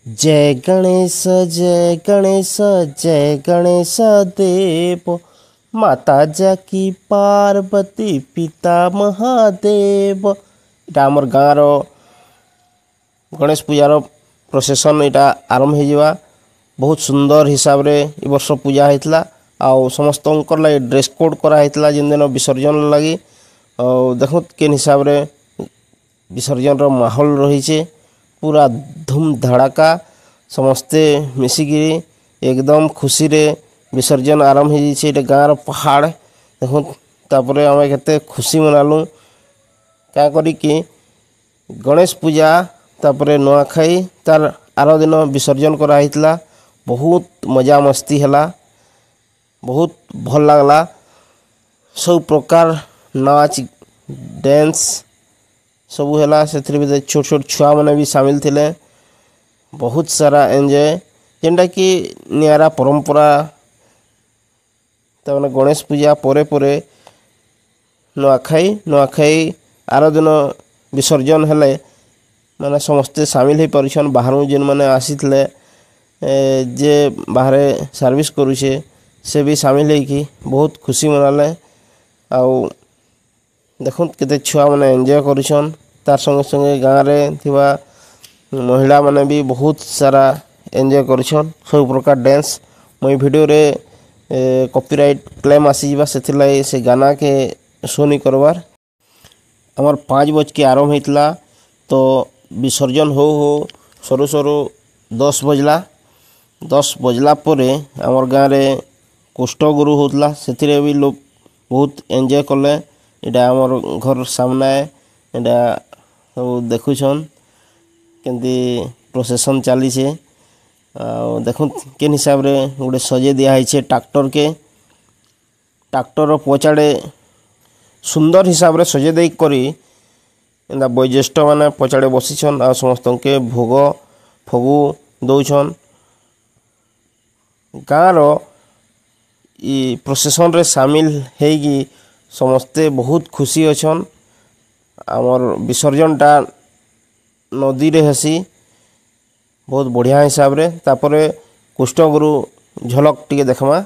जय गणेश जय गणेश जय गणेश देव माता जाकी पार्वती पिता महादेव। इटा आमर गाँव गणेश पूजार प्रोसेसन इटा आरंभ हो बहुत सुंदर हिसाब रे ए वर्ष पूजा होता आउ समस्त लगे ड्रेस कोड कराइला जिन दिन विसर्जन लगी देखो केन हिसाब रे विसर्जन रो माहौल रही पूरा धूम धड़ाका समस्ते मिसिकी एकदम खुशी रे विसर्जन आरंभ हो गाँव पहाड़ देखो तापर आम के खुशी मनालु क्या करी गणेश पूजा तापर नुआखाई तार आर दिन विसर्जन कराइला बहुत मजा मस्ती है बहुत भल लगला सब प्रकार नाच डांस सबू है से छोट छोट छुआ मैंने भी सामिल थे बहुत सारा एंजॉय जेनटा कि नियारा परंपरा तमाने गणेश पूजा परे परे नुआखाई आर दिन विसर्जन हेले माने समस्ते सामिल हो पार्छन बाहर जेन मैंने आसी जे बाहर सर्विस करुचे से भी सामिल होगी बहुत खुशी मनाले आउ देखो केते छुआ मैंने एंजॉय करुछन तार संगे संगे गाँव में थिबा महिला माने भी बहुत सारा एंजॉय करुछन सब प्रकार डांस मई वीडियो रे कॉपीराइट क्लेम आसी से गाना के शो नहीं करवार आमर 5 बज के आरंभ होता तो विसर्जन हो सरू सरू 10 बजला 10 बजला परे आमर गाँव में कुष्ठ गुरु होता से भी लोग बहुत एंजॉय कले इटा आमर घर सामने इटा सब देखुछन केंती प्रोसेसन चली देखो केन हिसाब रे गोटे सजे दिया ट्रैक्टर के ट्रैक्टर पचाड़े सुंदर हिसाब रे सजे दे करी वयोज्येष्ठ माने पचाड़े बसीछन आ समस्त के भोग फगु दौछन गाँव प्रोसेसन रे सामिल होगी समस्ते बहुत खुशी अच्छन आमर विसर्जन टा नदी रे हेसी बहुत बढ़िया हिसाब रे तापरे कुष्ठ गुरु झलक टिके देखमा।